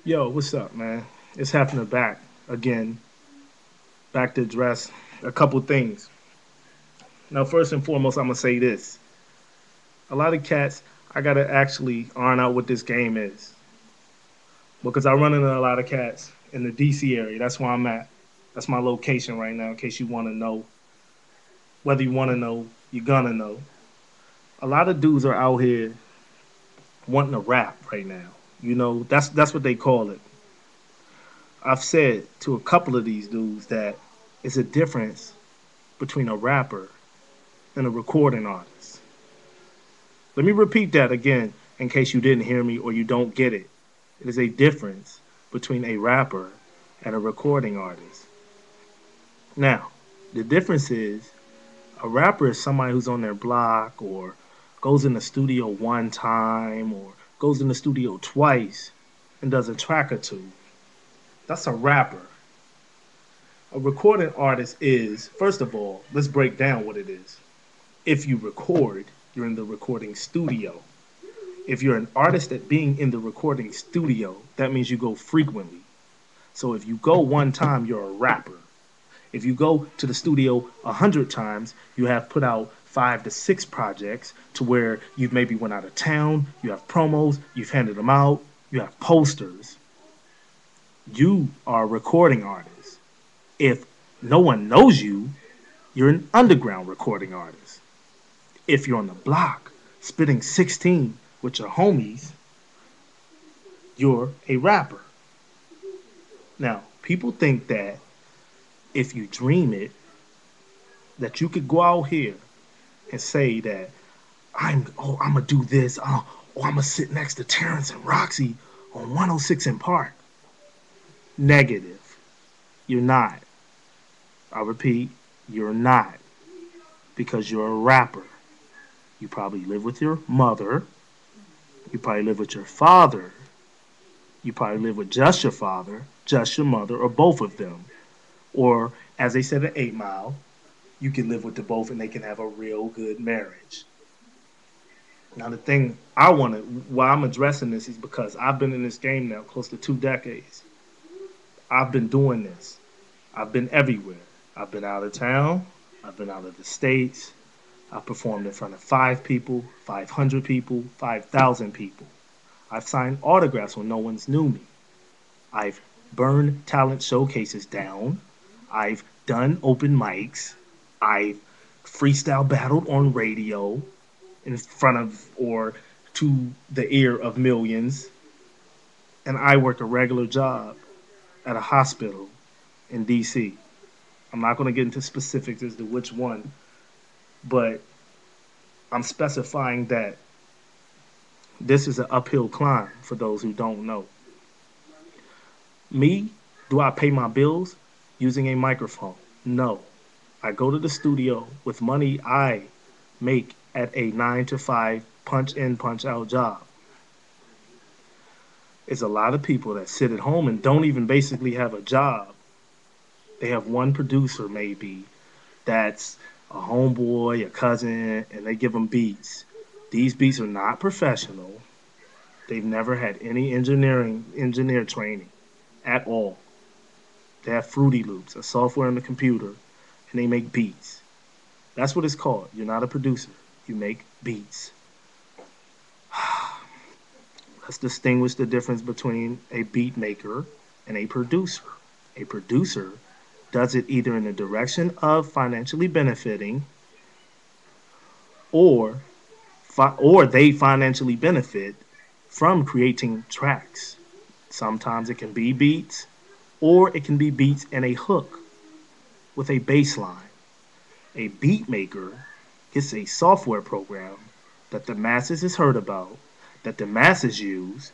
Yo, what's up, man? It's happening back again. Back to address a couple things. Now, first and foremost, I'm gonna say this: a lot of cats, I gotta actually iron out what this game is because I run into a lot of cats in the DC area. That's where I'm at. That's my location right now. In case you want to know, whether you want to know, you're gonna know. A lot of dudes are out here wanting to rap right now. That's what they call it. I've said to a couple of these dudes that it's a difference between a rapper and a recording artist. Let me repeat that again in case you didn't hear me or you don't get it. It is a difference between a rapper and a recording artist. Now, the difference is a rapper is somebody who's on their block or goes in the studio one time or goes in the studio twice and does a track or two. That's a rapper. A recording artist is, first of all, let's break down what it is. If you record, you're in the recording studio. If you're an artist at being in the recording studio, that means you go frequently. So if you go one time, you're a rapper. If you go to the studio 100 times, you have put out 5 to 6 projects to where you've maybe went out of town, you have promos, you've handed them out, you have posters. You are a recording artist. If no one knows you, you're an underground recording artist. If you're on the block spitting 16 with your homies, you're a rapper. Now, people think that if you dream it, that you could go out here and say that I'm gonna do this. I'm gonna sit next to Terrence and Roxy on 106 in Park. Negative. You're not. I repeat, you're not because you're a rapper. You probably live with your mother. You probably live with your father. You probably live with just your father, just your mother, or both of them. Or, as they said at 8 Mile, you can live with the both and they can have a real good marriage. Now, the thing why I'm addressing this is because I've been in this game now close to 2 decades. I've been doing this. I've been everywhere. I've been out of town. I've been out of the States. I performed in front of 5 people, 500 people, 5,000 people. I've signed autographs when no one's knew me. I've burned talent showcases down. I've done open mics. I've freestyle battled on radio in front of or to the ear of millions. And I work a regular job at a hospital in DC. I'm not going to get into specifics as to which one, but I'm specifying that this is an uphill climb for those who don't know. Me, do I pay my bills using a microphone? No. I go to the studio with money I make at a 9 to 5 punch in, punch out job. It's a lot of people that sit at home and don't even basically have a job. They have one producer, maybe, that's a homeboy, a cousin, and they give them beats. These beats are not professional. They've never had any engineer training at all. They have Fruity Loops, a software on the computer, and they make beats. That's what it's called. You're not a producer. You make beats. Let's distinguish the difference between a beat maker and a producer. A producer does it either in the direction of financially benefiting or or they financially benefit from creating tracks. Sometimes it can be beats or it can be beats and a hook with a bass line. A beat maker gets a software program that the masses has heard about, that the masses use,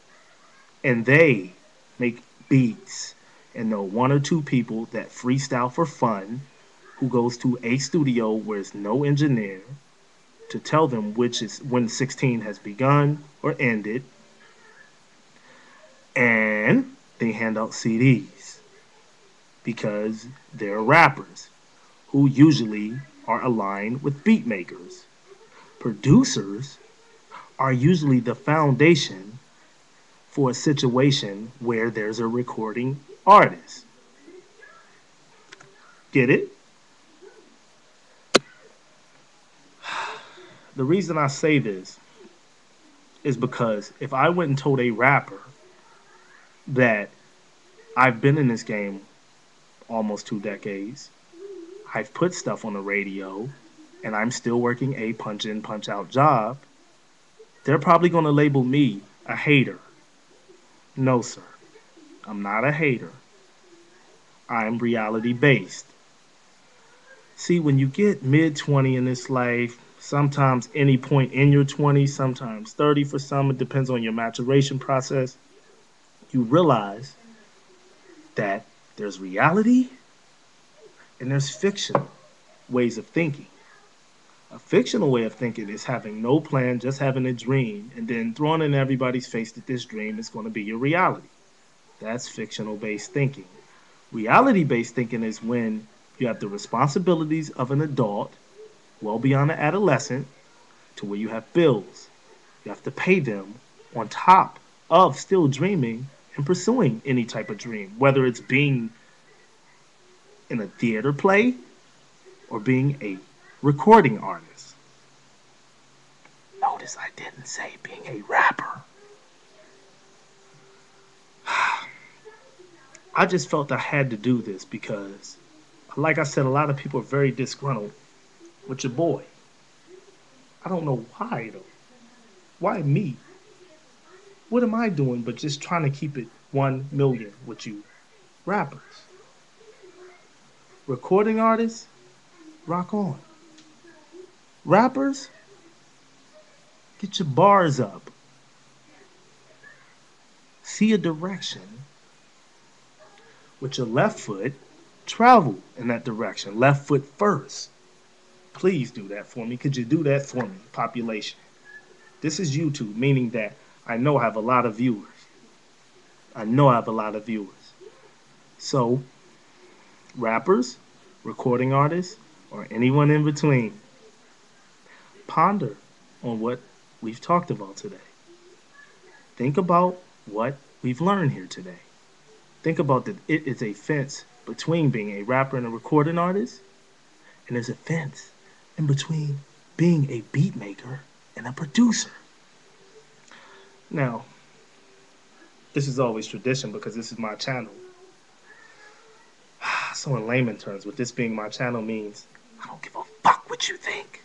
and they make beats. And know 1 or 2 people that freestyle for fun, who goes to a studio where there's no engineer to tell them which is when 16 has begun or ended, and they hand out CDs because they're rappers who usually are aligned with beat makers. Producers are usually the foundation for a situation where there's a recording artist. Get it? The reason I say this is because if I went and told a rapper that I've been in this game almost 2 decades, I've put stuff on the radio, and I'm still working a punch in, punch out job, they're probably going to label me a hater. No, sir. I'm not a hater. I'm reality based. See, when you get mid 20 in this life, sometimes any point in your 20s, sometimes 30 for some, it depends on your maturation process, you realize that there's reality and there's fictional ways of thinking. A fictional way of thinking is having no plan, just having a dream, and then throwing in everybody's face that this dream is going to be your reality. That's fictional based thinking. Reality based thinking is when you have the responsibilities of an adult, well beyond an adolescent, to where you have bills. You have to pay them on top of still dreaming and pursuing any type of dream, whether it's being in a theater play or being a recording artist. Notice I didn't say being a rapper. I just felt I had to do this because, like I said, a lot of people are very disgruntled with your boy. I don't know why, though. Why me? What am I doing but just trying to keep it 1 million with you rappers? Recording artists, rock on. Rappers, get your bars up. See a direction. With your left foot, travel in that direction. Left foot first. Please do that for me. Could you do that for me, population? This is YouTube, meaning that I know I have a lot of viewers. So, rappers, recording artists, or anyone in between, ponder on what we've talked about today. Think about what we've learned here today. Think about that it is a fence between being a rapper and a recording artist, and there's a fence in between being a beat maker and a producer. Now, this is always tradition because this is my channel. So in layman terms, with this being my channel means I don't give a fuck what you think.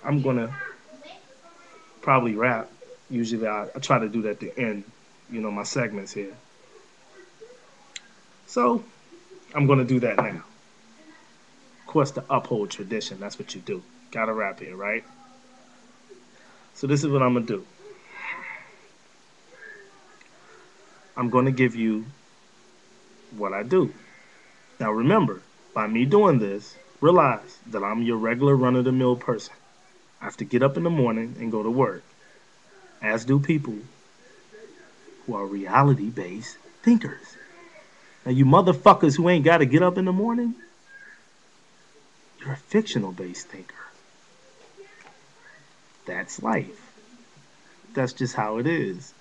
I'm gonna probably rap. Usually I try to do that at the end, my segments here. So I'm gonna do that now. Of course, to uphold tradition, that's what you do. Gotta rap here, right? So this is what I'm gonna do. I'm gonna give you what I do. Now remember, by me doing this, realize that I'm your regular run-of-the-mill person. I have to get up in the morning and go to work, as do people who are reality-based thinkers. Now you motherfuckers who ain't got to get up in the morning, you're a fictional-based thinker. That's life. That's just how it is.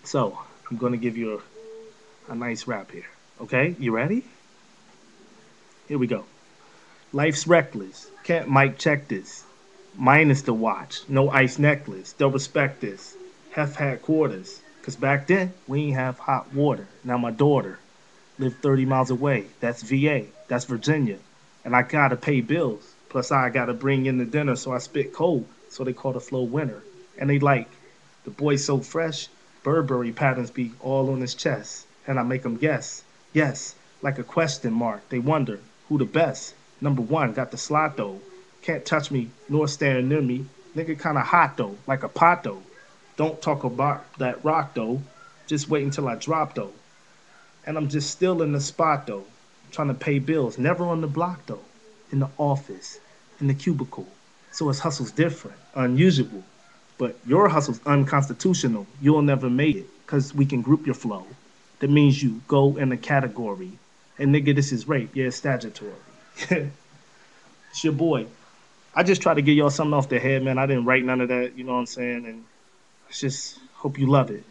So, I'm going to give you a nice rap here. Okay? You ready? Here we go. Life's reckless. Can't mic check this. Minus the watch. No ice necklace. They'll respect this. Hef had quarters. Because back then, we ain't have hot water. Now my daughter lived 30 miles away. That's VA. That's Virginia. And I got to pay bills. Plus, I got to bring in the dinner, so I spit cold. So they call the flow winter. And they like, the boy's so fresh, Burberry patterns be all on his chest. And I make them guess. Yes, like a question mark. They wonder, who the best? Number one, got the slot though. Can't touch me, nor stand near me. Nigga kinda hot though, like a pot though. Don't talk about that rock though. Just wait until I drop though. And I'm just still in the spot though. Trying to pay bills. Never on the block though. In the office. In the cubicle. So his hustle's different. Unusual. But your hustle's unconstitutional. You'll never make it. Cause we can group your flow. That means you go in a category. And nigga, this is rape. Yeah, it's statutory. It's your boy. I just try to get y'all something off the head, man. I didn't write none of that, you know what I'm saying? And I just hope you love it.